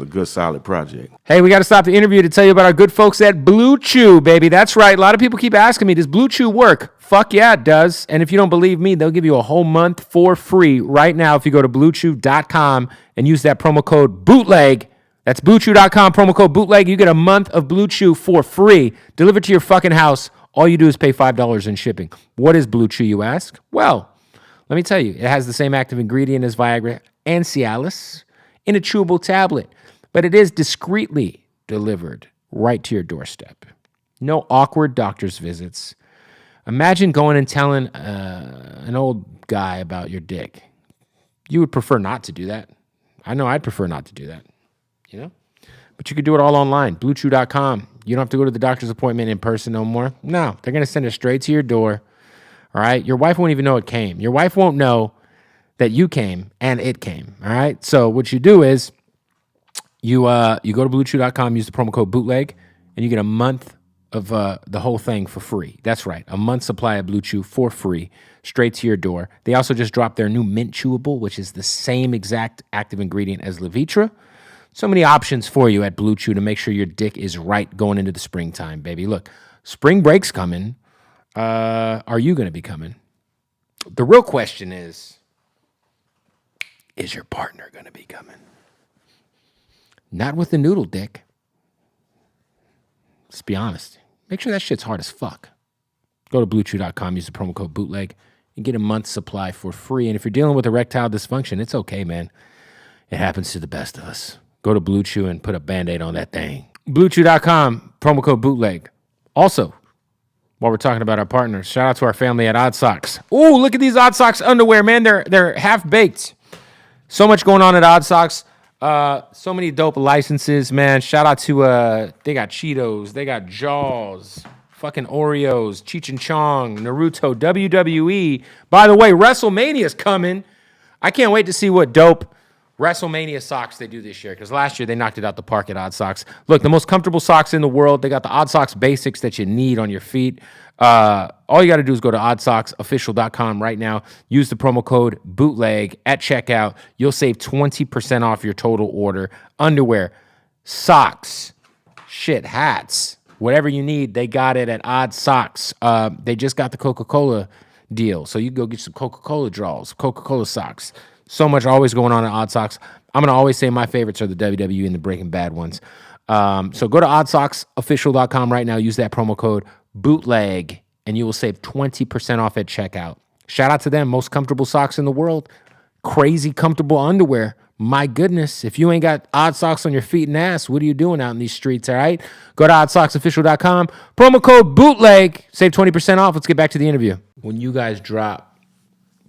Speaker 1: a good solid project.
Speaker 2: Hey, we got to stop the interview to tell you about our good folks at Blue Chew, baby. That's right. A lot of people keep asking me, does Blue Chew work? Fuck yeah, it does. And if you don't believe me, they'll give you a whole month for free right now if you go to BlueChew.com and use that promo code BOOTLEG. That's BlueChew.com, promo code BOOTLEG. You get a month of Blue Chew for free, delivered to your fucking house. All you do is pay $5 in shipping. What is Blue Chew, you ask? Well, let me tell you. It has the same active ingredient as Viagra and Cialis in a chewable tablet, but it is discreetly delivered right to your doorstep. No awkward doctor's visits. Imagine going and telling an old guy about your dick. You would prefer not to do that. I know I'd prefer not to do that, you know? But you could do it all online, BlueChew.com. You don't have to go to the doctor's appointment in person no more. No, they're going to send it straight to your door, all right? Your wife won't even know it came. Your wife won't know that you came and it came, all right? So what you do is you go to BlueChew.com, use the promo code BOOTLEG, and you get a month of the whole thing for free. That's right, a month's supply of Blue Chew for free, straight to your door. They also just dropped their new mint chewable, which is the same exact active ingredient as Levitra. So many options for you at Blue Chew to make sure your dick is right going into the springtime, baby. Look, spring break's coming. Are you going to be coming? The real question is your partner going to be coming? Not with the noodle dick. Let's be honest. Make sure that shit's hard as fuck. Go to BlueChew.com, use the promo code BOOTLEG, and get a month's supply for free. And if you're dealing with erectile dysfunction, it's okay, man. It happens to the best of us. Go to Blue Chew and put a Band-Aid on that thing. BlueChew.com, promo code BOOTLEG. Also, while we're talking about our partners, shout out to our family at Odd Socks. Ooh, look at these Odd Socks underwear, man. They're half-baked. So much going on at Odd Socks. So many dope licenses, man. Shout out to, they got Cheetos, they got Jaws, fucking Oreos, Cheech and Chong, Naruto, WWE. By the way, WrestleMania's coming. I can't wait to see what dope WrestleMania socks they do this year, because last year they knocked it out the park at Odd Socks. Look, the most comfortable socks in the world. They got the Odd Socks basics that you need on your feet. All you got to do is go to oddsocksofficial.com right now. Use the promo code BOOTLEG at checkout. You'll save 20% off your total order. Underwear, socks, shit, hats, whatever you need, they got it at Odd Socks. They just got the Coca-Cola deal, so you can go get some Coca-Cola draws, Coca-Cola socks. So much always going on at Odd Socks. I'm going to always say my favorites are the WWE and the Breaking Bad ones. So go to oddsocksofficial.com right now. Use that promo code BOOTLEG, and you will save 20% off at checkout. Shout out to them. Most comfortable socks in the world. Crazy comfortable underwear. My goodness. If you ain't got Odd Socks on your feet and ass, what are you doing out in these streets, all right? Go to oddsocksofficial.com. Promo code BOOTLEG. Save 20% off. Let's get back to the interview. When you guys drop,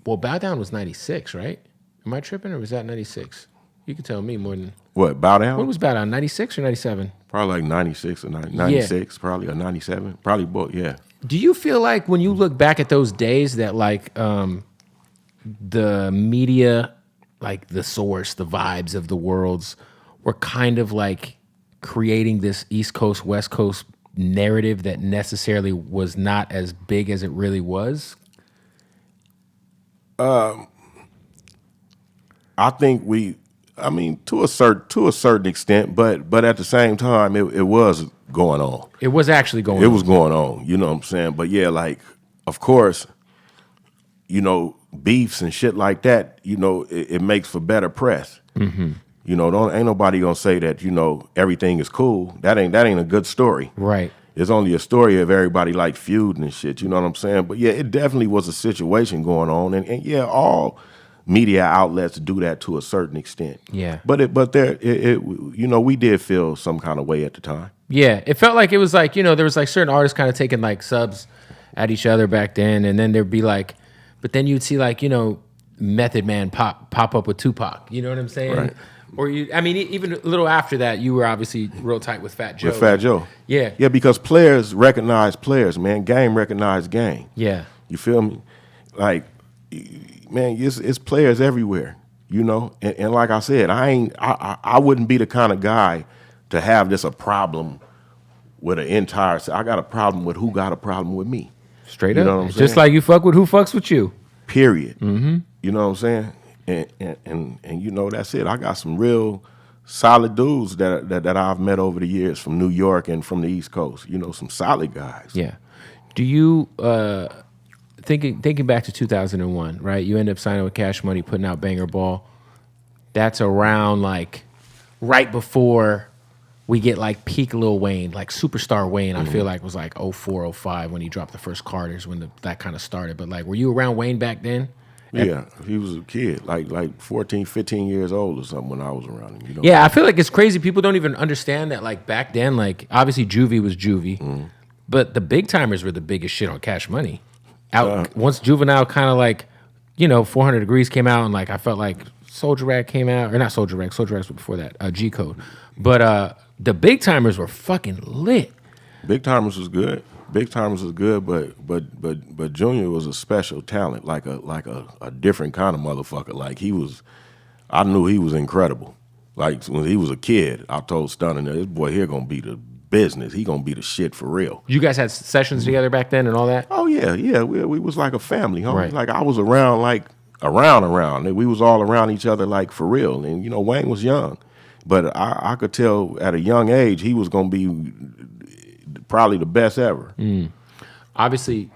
Speaker 2: well, Bow Down was 96, right? Am I tripping, or was that 96? You can tell me more than...
Speaker 1: What, Bow Down?
Speaker 2: When was Bow Down, 96 or 97?
Speaker 1: Probably like 96 or 96, probably, or 97. Probably both, yeah.
Speaker 2: Do you feel like when you look back at those days that like the media, like the Source, the Vibes of the worlds, were kind of like creating this East Coast, West Coast narrative that necessarily was not as big as it really was?
Speaker 1: I think to a certain extent, but at the same time, it was going on.
Speaker 2: It was actually going on.
Speaker 1: It was going on, you know what I'm saying? But yeah, like, of course, you know, beefs and shit like that, you know, it makes for better press. Mm-hmm. You know, ain't nobody gonna say that, you know, everything is cool. That ain't a good story.
Speaker 2: Right.
Speaker 1: It's only a story of everybody like feuding and shit, you know what I'm saying? But yeah, it definitely was a situation going on, and yeah, all media outlets do that to a certain extent.
Speaker 2: Yeah.
Speaker 1: But you know, we did feel some kind of way at the time.
Speaker 2: Yeah, it felt like it was like, you know, there was like certain artists kind of taking like subs at each other back then, and then there'd be like, but then you'd see like, you know, Method Man pop up with Tupac. You know what I'm saying?
Speaker 1: Right.
Speaker 2: Or I mean, even a little after that, you were obviously real tight with Fat Joe.
Speaker 1: With Fat Joe.
Speaker 2: Yeah.
Speaker 1: Yeah, because players recognize players, man. Game recognize game.
Speaker 2: Yeah.
Speaker 1: You feel me? Like, man, it's players everywhere, you know? And like I said, I wouldn't be the kind of guy to have this a problem with an entire, I got a problem with who got a problem with me.
Speaker 2: Straight
Speaker 1: You
Speaker 2: up.
Speaker 1: know what I'm
Speaker 2: Just
Speaker 1: saying?
Speaker 2: like you fuck with who fucks with you.
Speaker 1: Period. Mm-hmm. You know what I'm saying? And you know, that's it. I got some real solid dudes that I've met over the years from New York and from the East Coast. You know, some solid guys.
Speaker 2: Yeah. Do you thinking back to 2001, right? You end up signing with Cash Money, putting out Banger Ball. That's around like right before we get like peak Lil Wayne, like superstar Wayne. I feel like was like 04, 05 when he dropped the first Carters, when that kind of started. But like, were you around Wayne back then?
Speaker 1: Yeah, he was a kid, like 14, 15 years old or something when I was around him. You know?
Speaker 2: Yeah, I feel like it's crazy. People don't even understand that. Like back then, like obviously Juvie was Juvie, but the big timers were the biggest shit on Cash Money. Once Juvenile kind of like, 400 Degrees came out, and like I felt like Soldier Rag came out, or not Soldier Rag. Soldier Rag was before that. G Code, but the big timers were fucking lit.
Speaker 1: Big Timers was good. Big Timers was good, but Junior was a special talent, like a different kind of motherfucker. Like I knew he was incredible. Like when he was a kid, I told Stunner, this boy here gonna be the business. He gonna be the shit for real.
Speaker 2: You guys had sessions together back then and all that?
Speaker 1: Oh yeah. We was like a family, homie.
Speaker 2: Right.
Speaker 1: Like I was around, like around. We was all around each other, like for real. And Wayne was young, but I could tell at a young age he was gonna be probably the best ever.
Speaker 2: Obviously,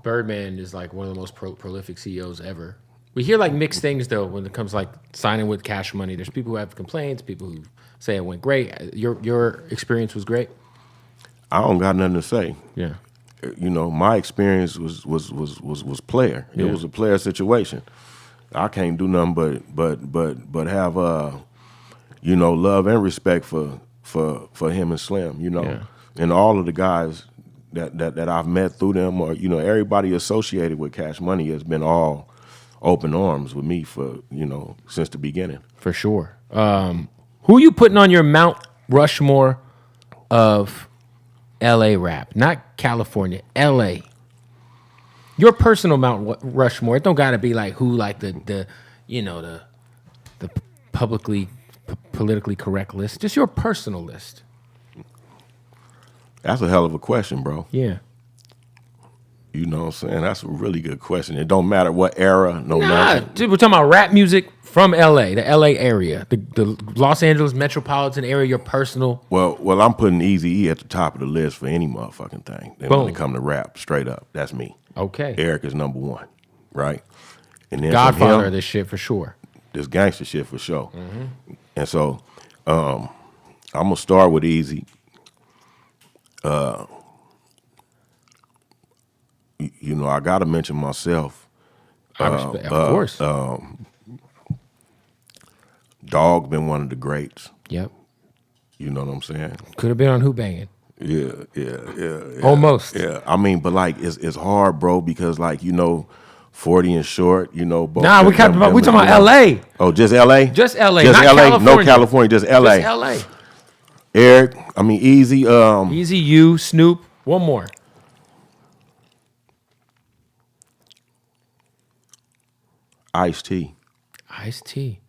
Speaker 2: Birdman is like one of the most prolific CEOs ever. We hear like mixed things though when it comes to like signing with Cash Money. There's people who have complaints, people who say it went great. Your experience was great.
Speaker 1: I don't got nothing to say.
Speaker 2: Yeah.
Speaker 1: My experience was player. It
Speaker 2: Yeah.
Speaker 1: was a player situation. I can't do nothing but have love and respect for him and Slim.
Speaker 2: Yeah.
Speaker 1: And all of the guys that I've met through them, or everybody associated with Cash Money has been all open arms with me for since the beginning.
Speaker 2: For sure. Who are you putting on your Mount Rushmore of LA rap? Not California, LA. Your personal Mount Rushmore. It don't gotta be like who, like the politically correct list. Just your personal list.
Speaker 1: That's a hell of a question, bro.
Speaker 2: Yeah.
Speaker 1: You know what I'm saying? That's a really good question. It don't matter what era, matter.
Speaker 2: Dude, we're talking about rap music from LA, the LA area, the Los Angeles metropolitan area, your personal.
Speaker 1: Well, I'm putting Eazy-E at the top of the list for any motherfucking thing. And when it come to rap, straight up, that's me.
Speaker 2: Okay.
Speaker 1: Eric is number one, right? And then
Speaker 2: Godfather of this shit for sure.
Speaker 1: This gangster shit for sure. And so I'm gonna start with Eazy. I gotta mention myself.
Speaker 2: Of course.
Speaker 1: Dog been one of the greats.
Speaker 2: Yep.
Speaker 1: You know what I'm saying?
Speaker 2: Could have been on Who Bangin'.
Speaker 1: Yeah.
Speaker 2: Almost.
Speaker 1: Yeah. I mean, but like it's hard, bro, because 40 and Short, both.
Speaker 2: Nah, we talking about LA.
Speaker 1: Oh, just LA?
Speaker 2: Just LA.
Speaker 1: Just
Speaker 2: not
Speaker 1: LA?
Speaker 2: California.
Speaker 1: No California, just LA.
Speaker 2: Just LA.
Speaker 1: Eric, Easy.
Speaker 2: Easy, you, Snoop. One more.
Speaker 1: Ice-T.
Speaker 2: Ice-T.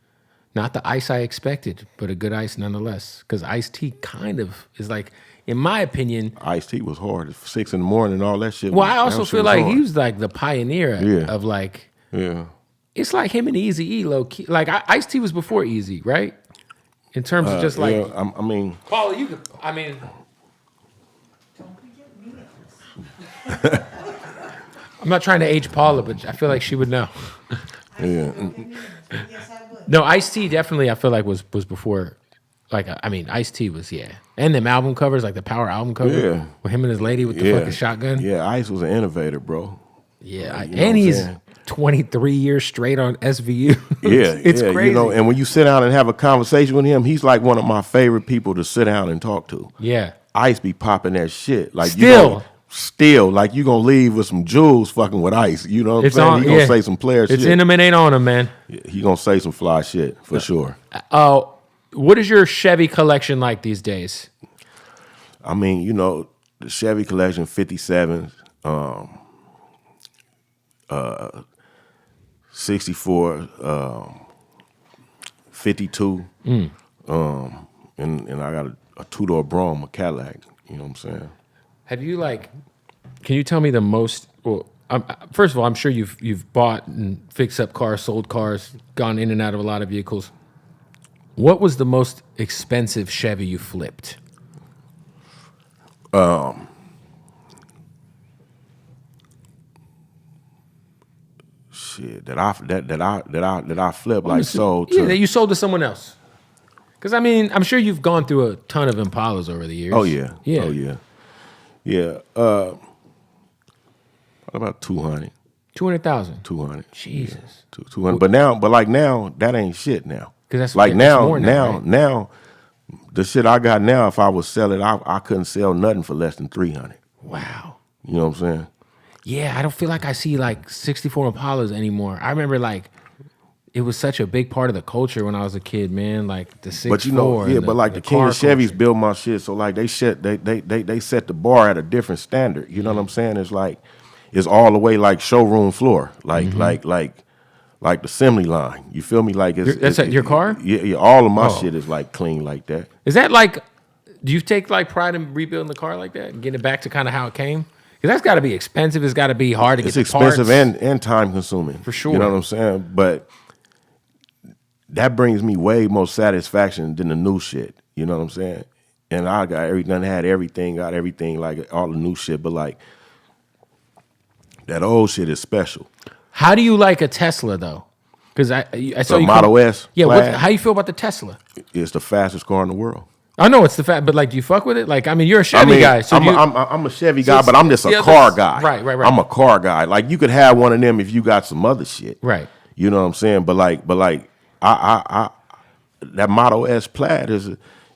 Speaker 2: Not the ice I expected, but a good ice nonetheless. Because Ice-T kind of is like, in my opinion.
Speaker 1: Ice-T was hard. At 6 in the morning and all that shit.
Speaker 2: Well, I also feel like he was like the pioneer of like.
Speaker 1: Yeah.
Speaker 2: It's like him and Eazy-E low key. Like Ice-T was before Easy, right? In terms of just like.
Speaker 1: Yeah, I mean.
Speaker 2: Paula, you could. I mean.
Speaker 4: Don't forget me.
Speaker 2: I'm not trying to age Paula, but I feel like she would know.
Speaker 1: Yeah.
Speaker 4: Yes, I would.
Speaker 2: No, Ice-T definitely I feel like was before. Like I mean, Ice-T was and them album covers, like the Power album cover,
Speaker 1: Yeah.
Speaker 2: with him and his lady with the fucking shotgun.
Speaker 1: Yeah, Ice was an innovator, bro.
Speaker 2: Yeah,
Speaker 1: You know
Speaker 2: and
Speaker 1: what I'm
Speaker 2: he's
Speaker 1: saying?
Speaker 2: 23 years straight on SVU.
Speaker 1: Yeah,
Speaker 2: it's crazy.
Speaker 1: and when you sit down and have a conversation with him, he's like one of my favorite people to sit down and talk to.
Speaker 2: Yeah,
Speaker 1: Ice be popping that shit. Like
Speaker 2: Still.
Speaker 1: like you gonna leave with some jewels fucking with Ice. You know what I'm
Speaker 2: It's
Speaker 1: saying?
Speaker 2: on-
Speaker 1: He gonna
Speaker 2: yeah.
Speaker 1: say some player shit.
Speaker 2: it's in him and ain't on him, man.
Speaker 1: He gonna say some fly shit for sure.
Speaker 2: What is your Chevy collection like these days?
Speaker 1: I mean, you know, the Chevy collection, 57, 64, 52, and I got a two-door Brougham, a Cadillac. You know what I'm saying?
Speaker 2: Have you can you tell me the most? Well, first of all, I'm sure you've bought and fixed up cars, sold cars, gone in and out of a lot of vehicles. What was the most expensive Chevy you flipped?
Speaker 1: Shit, that I flipped sold to.
Speaker 2: Yeah, that you sold to someone else. Because I mean, I'm sure you've gone through a ton of Impalas over the years.
Speaker 1: Oh yeah,
Speaker 2: yeah,
Speaker 1: oh yeah, yeah. About 200.
Speaker 2: 200,000.
Speaker 1: 200.
Speaker 2: Jesus.
Speaker 1: Yeah, 200. But now, that ain't shit now.
Speaker 2: Because that's
Speaker 1: like
Speaker 2: that's
Speaker 1: now,
Speaker 2: more
Speaker 1: now,
Speaker 2: right?
Speaker 1: now, the shit I got now, if I was selling, I couldn't sell nothing for less than 300.
Speaker 2: Wow.
Speaker 1: You know what I'm saying?
Speaker 2: Yeah, I don't feel like I see 64 Impalas anymore. I remember it was such a big part of the culture when I was a kid, man. Like the 6'4".
Speaker 1: But you know, yeah, but the King of Chevys built my shit, so they set the bar at a different standard. You know what I'm saying? It's all the way showroom floor, like the assembly line. You feel me?
Speaker 2: That's your car?
Speaker 1: Yeah, all of my shit is clean like that.
Speaker 2: Is that do you take pride in rebuilding the car like that and getting it back to kind of how it came? Because that's got to be expensive. It's got to be hard to get the parts.
Speaker 1: It's expensive and time consuming.
Speaker 2: For sure.
Speaker 1: You know what I'm saying? But that brings me way more satisfaction than the new shit. You know what I'm saying? And I got everything, got everything, all the new shit. But that old shit is special.
Speaker 2: How do you like a Tesla though? Because I saw you
Speaker 1: Model S.
Speaker 2: Yeah, how you feel about the Tesla?
Speaker 1: It's the fastest car in the world.
Speaker 2: I know it's the fact, but do you fuck with it? You're a Chevy guy. So
Speaker 1: I'm a Chevy guy, but I'm just a car guy.
Speaker 2: Right.
Speaker 1: I'm a car guy. You could have one of them if you got some other shit.
Speaker 2: Right.
Speaker 1: You know what I'm saying? But I that Model S Plaid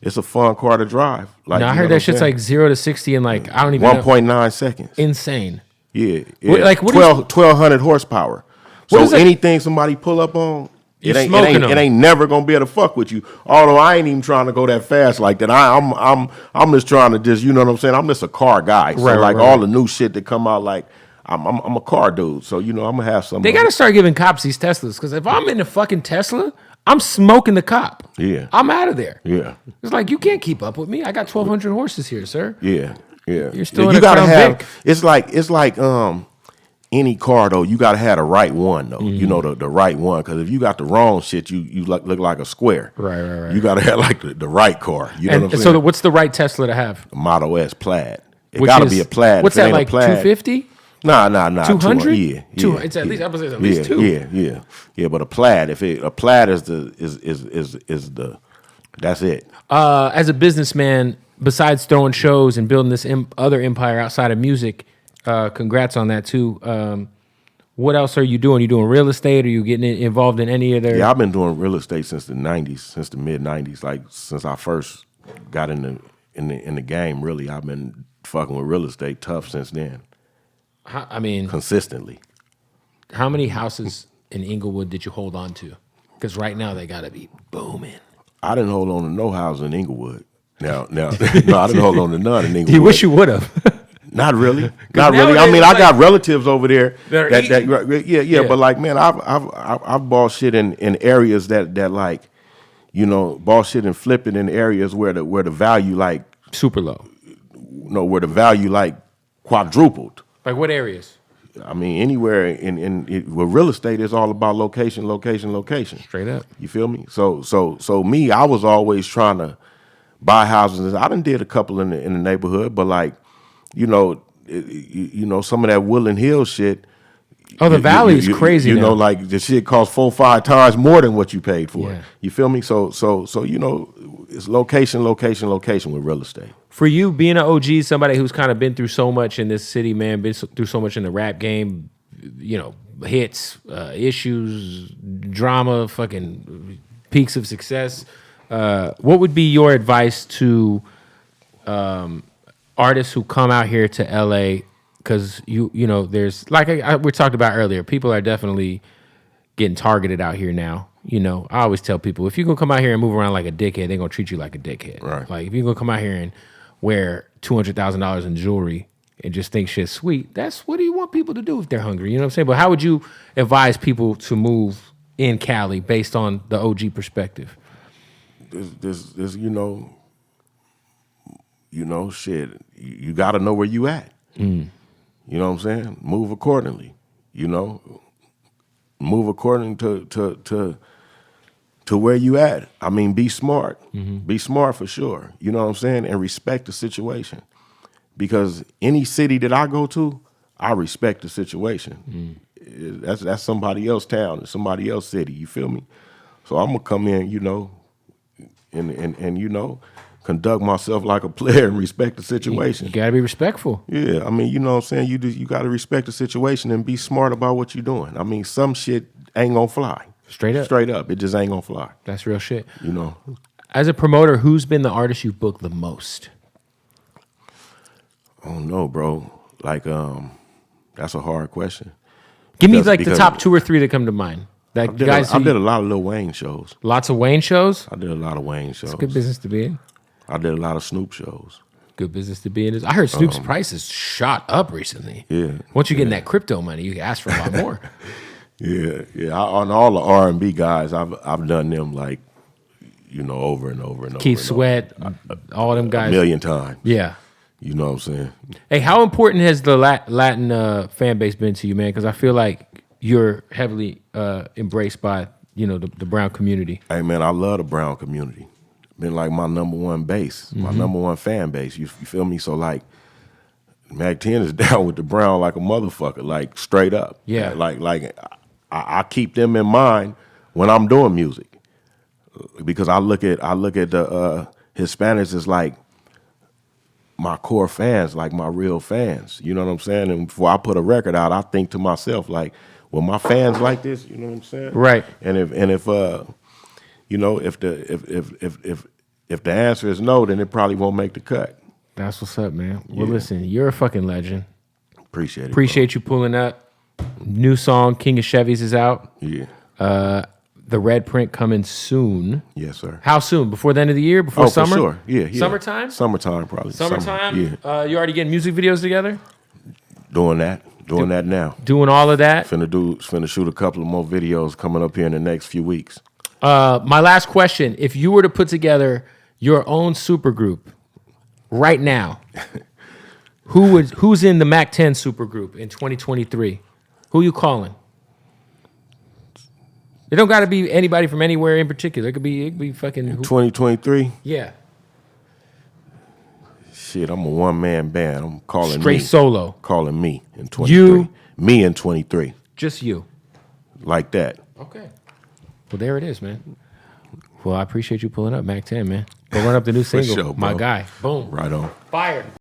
Speaker 1: it's a fun car to drive.
Speaker 2: I heard that shit's 0 to 60 in I don't even
Speaker 1: 1.9 seconds.
Speaker 2: Insane.
Speaker 1: Yeah.
Speaker 2: What
Speaker 1: 1,200 horsepower. So anything somebody pull up on, it ain't never gonna be able to fuck with you. Although I ain't even trying to go that fast like that. I'm just trying to you know what I'm saying? I'm just a car guy. So
Speaker 2: right.
Speaker 1: all the new shit that come out, I'm a car dude. So I'm gonna have some.
Speaker 2: They gotta start giving cops these Teslas, because if I'm in a fucking Tesla, I'm smoking the cop.
Speaker 1: Yeah.
Speaker 2: I'm out of there.
Speaker 1: Yeah.
Speaker 2: It's you can't keep up with me. I got 1,200 horses here, sir.
Speaker 1: Yeah. Yeah.
Speaker 2: You're still in
Speaker 1: you
Speaker 2: a
Speaker 1: gotta
Speaker 2: Crown
Speaker 1: have.
Speaker 2: Vic.
Speaker 1: It's like any car though, you gotta have the right one though. You know the right one, because if you got the wrong shit, you look like a square.
Speaker 2: Right.
Speaker 1: You gotta have the right car. You know what I'm saying?
Speaker 2: So what's the right Tesla to have?
Speaker 1: Model S Plaid. It gotta be a Plaid.
Speaker 2: What's that 250?
Speaker 1: Nah.
Speaker 2: 200?
Speaker 1: Yeah.
Speaker 2: It's at least at least two.
Speaker 1: Yeah. But a Plaid, a Plaid is the that's it.
Speaker 2: As a businessman, besides throwing shows and building this other empire outside of music, congrats on that too. What else are you doing? You doing real estate? Are you getting involved in any other?
Speaker 1: Yeah, I've been doing real estate since the '90s, since the mid '90s. Since I first got in the game, really, I've been fucking with real estate tough since then.
Speaker 2: I mean,
Speaker 1: consistently.
Speaker 2: How many houses in Inglewood did you hold on to? Because right now they gotta be booming.
Speaker 1: I didn't hold on to no house in Inglewood. No, I didn't hold on to none in Inglewood.
Speaker 2: You wish you would have.
Speaker 1: Not really. I mean, I got relatives over there. Yeah. But man, I've bought shit in areas that bought shit and flipped it in areas where the value
Speaker 2: super low.
Speaker 1: No, where the value quadrupled.
Speaker 2: Like what areas?
Speaker 1: I mean, anywhere where real estate is all about location.
Speaker 2: Straight up.
Speaker 1: You feel me? So me, I was always trying to buy houses. I done did a couple in the neighborhood, but some of that Woodland Hills shit.
Speaker 2: Oh, the valley is crazy.
Speaker 1: You know, the shit costs 4-5 times more than what you paid for.
Speaker 2: Yeah.
Speaker 1: You feel me? So it's location with real estate.
Speaker 2: For you, being an OG, somebody who's kind of been through so much in this city, man, been through so much in the rap game, hits, issues, drama, fucking peaks of success. What would be your advice to artists who come out here to LA? Because there's we talked about earlier, people are definitely getting targeted out here now. You know, I always tell people, if you're gonna come out here and move around like a dickhead, they're gonna treat you like a dickhead.
Speaker 1: Right.
Speaker 2: Like if you're gonna come out here and wear $200,000 in jewelry and just think shit's sweet, what do you want people to do if they're hungry? You know what I'm saying? But how would you advise people to move in Cali based on the OG perspective?
Speaker 1: There's shit. You got to know where you at. You know what I'm saying? Move accordingly. You know, move according to where you at. I mean, be smart. Be smart for sure. You know what I'm saying? And respect the situation. Because any city that I go to, I respect the situation. That's somebody else's town, somebody else's city. You feel me? So I'm gonna come in, you know, and you know, conduct myself like a player and respect the situation.
Speaker 2: You gotta be respectful.
Speaker 1: Yeah, I mean, you know what I'm saying? You gotta respect the situation and be smart about what you're doing. I mean, some shit ain't gonna fly.
Speaker 2: Straight up.
Speaker 1: Straight up. It just ain't gonna fly.
Speaker 2: That's real shit.
Speaker 1: You know.
Speaker 2: As a promoter, who's been the artist you've booked the most?
Speaker 1: I don't know, bro. Like, that's a hard question.
Speaker 2: Give me
Speaker 1: Because-
Speaker 2: the top 2 or 3 that come to mind. Like
Speaker 1: I did,
Speaker 2: guys,
Speaker 1: I did a lot of Lil Wayne shows.
Speaker 2: lots of Wayne shows.
Speaker 1: I did a lot of Wayne shows.
Speaker 2: It's good business to be in.
Speaker 1: I did a lot of Snoop shows.
Speaker 2: Good business to be in. I heard Snoop's prices shot up recently.
Speaker 1: Yeah.
Speaker 2: Once you get in that crypto money, you can ask for a lot more.
Speaker 1: Yeah. On all the R&B guys, I've done them like, you know, over and over and over.
Speaker 2: Keith
Speaker 1: and
Speaker 2: Sweat, all them
Speaker 1: over.
Speaker 2: guys.
Speaker 1: A million times.
Speaker 2: Yeah.
Speaker 1: You know what I'm saying?
Speaker 2: Hey, how important has the Latin fan base been to you, man? Because I feel like you're heavily embraced by, you know, the brown community.
Speaker 1: Hey, man, I love the brown community. Been like my number one base, my number one fan base. You feel me? So like, Mack 10 is down with the brown like a motherfucker, like straight up.
Speaker 2: Yeah.
Speaker 1: Like I keep them in mind when I'm doing music, because I look at the Hispanics as like my core fans, like my real fans. You know what I'm saying? And before I put a record out, I think to myself like, well, my fans like this. You know what I'm saying?
Speaker 2: Right.
Speaker 1: And if you know, if the answer is no, then it probably won't make the cut.
Speaker 2: That's what's up, man. Well,
Speaker 1: Yeah.
Speaker 2: listen, you're a fucking legend.
Speaker 1: Appreciate it.
Speaker 2: Appreciate you pulling up. New song, King of Chevys, is out.
Speaker 1: Bro. Yeah.
Speaker 2: The red print coming soon.
Speaker 1: Yes, sir.
Speaker 2: How soon? Before the end of the year? Before summer?
Speaker 1: For sure. Yeah.
Speaker 2: Summertime?
Speaker 1: Summertime, probably.
Speaker 2: Summertime?
Speaker 1: Summer. Yeah.
Speaker 2: You already getting music videos together?
Speaker 1: Doing that now.
Speaker 2: Doing all of that?
Speaker 1: Finna shoot a couple of more videos coming up here in the next few weeks.
Speaker 2: My last question: if you were to put together your own supergroup right now, who's in the Mack 10 supergroup in 2023? Who you calling? It don't got to be anybody from anywhere in particular. It could be fucking
Speaker 1: 2023.
Speaker 2: Yeah,
Speaker 1: Shit, I'm a one-man band. I'm calling
Speaker 2: straight
Speaker 1: me.
Speaker 2: solo.
Speaker 1: Calling me in 23.
Speaker 2: You?
Speaker 1: Me in 23.
Speaker 2: Just you.
Speaker 1: Like that.
Speaker 2: Okay. Well, there it is, man. Well, I appreciate you pulling up, Mack 10, man. Go run up the new single,
Speaker 1: sure,
Speaker 2: My
Speaker 1: bro.
Speaker 2: Guy. Boom.
Speaker 1: Right on.
Speaker 2: Fire.